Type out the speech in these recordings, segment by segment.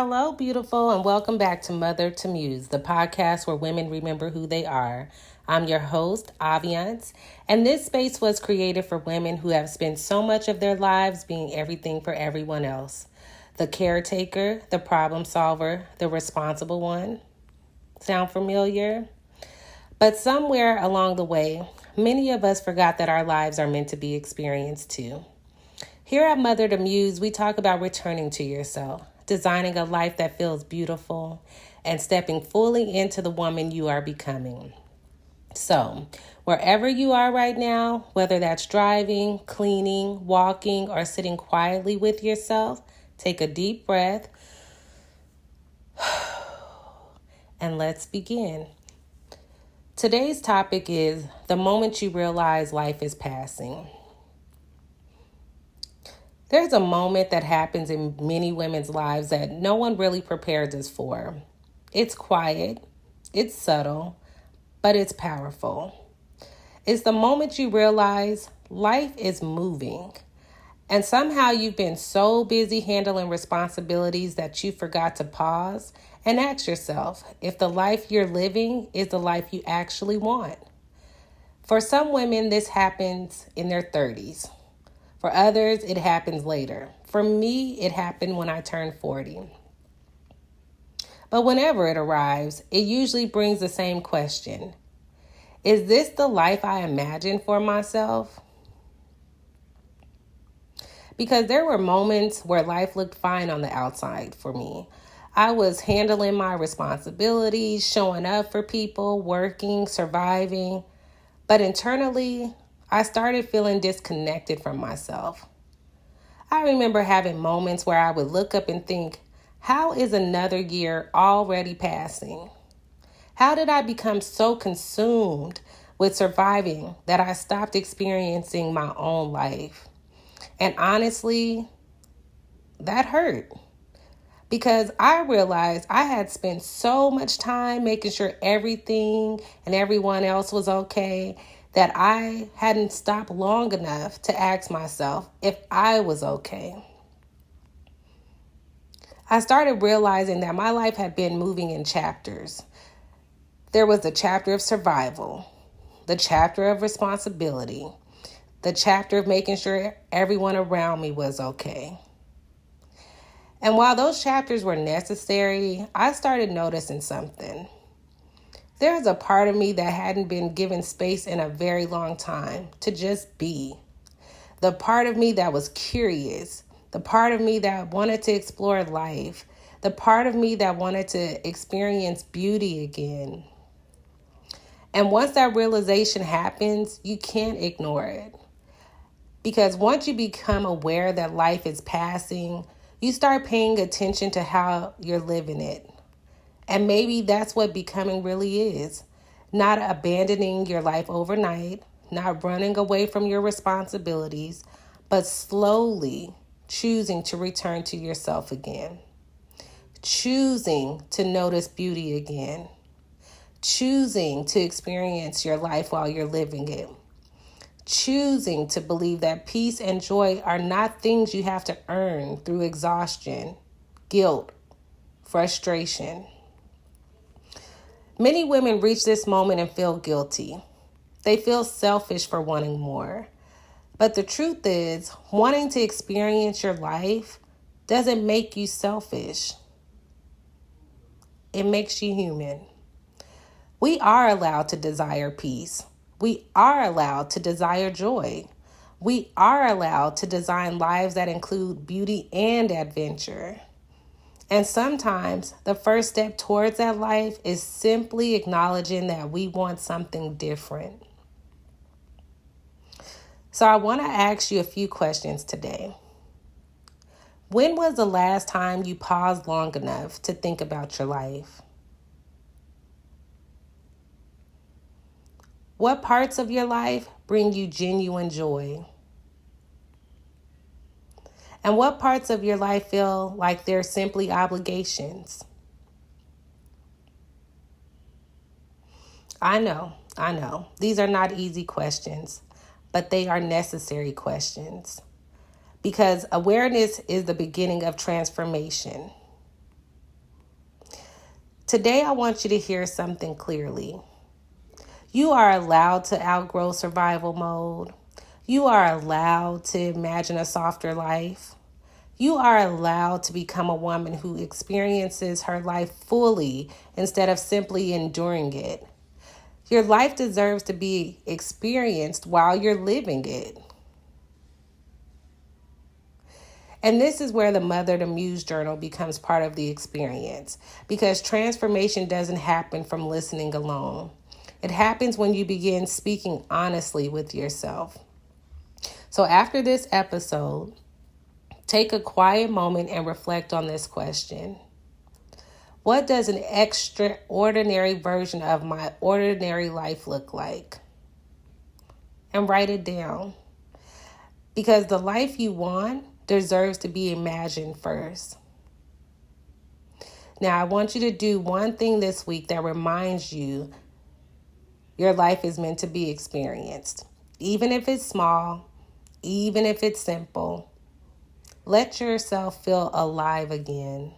Hello, beautiful, and welcome back to Mother to Muse, the podcast where women remember who they are. I'm your host, Aviance, and this space was created for women who have spent so much of their lives being everything for everyone else. The caretaker, the problem solver, the responsible one. Sound familiar? But somewhere along the way, many of us forgot that our lives are meant to be experienced too. Here at Mother to Muse, we talk about returning to yourself, designing a life that feels beautiful, and stepping fully into the woman you are becoming. So, wherever you are right now, whether that's driving, cleaning, walking, or sitting quietly with yourself, take a deep breath and let's begin. Today's topic is the moment you realize life is passing. There's a moment that happens in many women's lives that no one really prepares us for. It's quiet, it's subtle, but it's powerful. It's the moment you realize life is moving, and somehow you've been so busy handling responsibilities that you forgot to pause and ask yourself if the life you're living is the life you actually want. For some women, this happens in their 30s. For others, it happens later. For me, it happened when I turned 40. But whenever it arrives, it usually brings the same question. Is this the life I imagined for myself? Because there were moments where life looked fine on the outside for me. I was handling my responsibilities, showing up for people, working, surviving. But internally, I started feeling disconnected from myself. I remember having moments where I would look up and think, how is another year already passing? How did I become so consumed with surviving that I stopped experiencing my own life? And honestly, that hurt. Because I realized I had spent so much time making sure everything and everyone else was okay that I hadn't stopped long enough to ask myself if I was okay. I started realizing that my life had been moving in chapters. There was the chapter of survival, the chapter of responsibility, the chapter of making sure everyone around me was okay. And while those chapters were necessary, I started noticing something. There's a part of me that hadn't been given space in a very long time to just be. The part of me that was curious, the part of me that wanted to explore life, the part of me that wanted to experience beauty again. And once that realization happens, you can't ignore it. Because once you become aware that life is passing, you start paying attention to how you're living it. And maybe that's what becoming really is. Not abandoning your life overnight, not running away from your responsibilities, but slowly choosing to return to yourself again. Choosing to notice beauty again. Choosing to experience your life while you're living it. Choosing to believe that peace and joy are not things you have to earn through exhaustion, guilt, frustration. Many women reach this moment and feel guilty. They feel selfish for wanting more. But the truth is, wanting to experience your life doesn't make you selfish. It makes you human. We are allowed to desire peace. We are allowed to desire joy. We are allowed to design lives that include beauty and adventure. And sometimes the first step towards that life is simply acknowledging that we want something different. So I want to ask you a few questions today. When was the last time you paused long enough to think about your life? What parts of your life bring you genuine joy? And what parts of your life feel like they're simply obligations? I know. These are not easy questions, but they are necessary questions. Because awareness is the beginning of transformation. Today, I want you to hear something clearly. You are allowed to outgrow survival mode. You are allowed to imagine a softer life. You are allowed to become a woman who experiences her life fully instead of simply enduring it. Your life deserves to be experienced while you're living it. And this is where the Mother to Muse journal becomes part of the experience, because transformation doesn't happen from listening alone. It happens when you begin speaking honestly with yourself. So after this episode, take a quiet moment and reflect on this question. What does an extraordinary version of my ordinary life look like? And write it down. Because the life you want deserves to be imagined first. Now, I want you to do one thing this week that reminds you your life is meant to be experienced. Even if it's small, even if it's simple, let yourself feel alive again.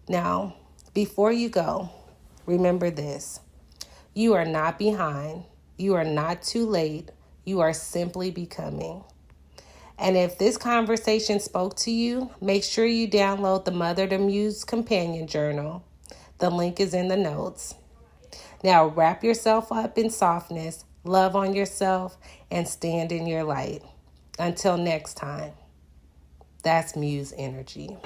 Now, before you go, remember this. You are not behind. You are not too late. You are simply becoming. And if this conversation spoke to you, make sure you download the Mother to Muse Companion Journal. The link is in the notes. Now wrap yourself up in softness, love on yourself, and stand in your light. Until next time, that's Muse Energy.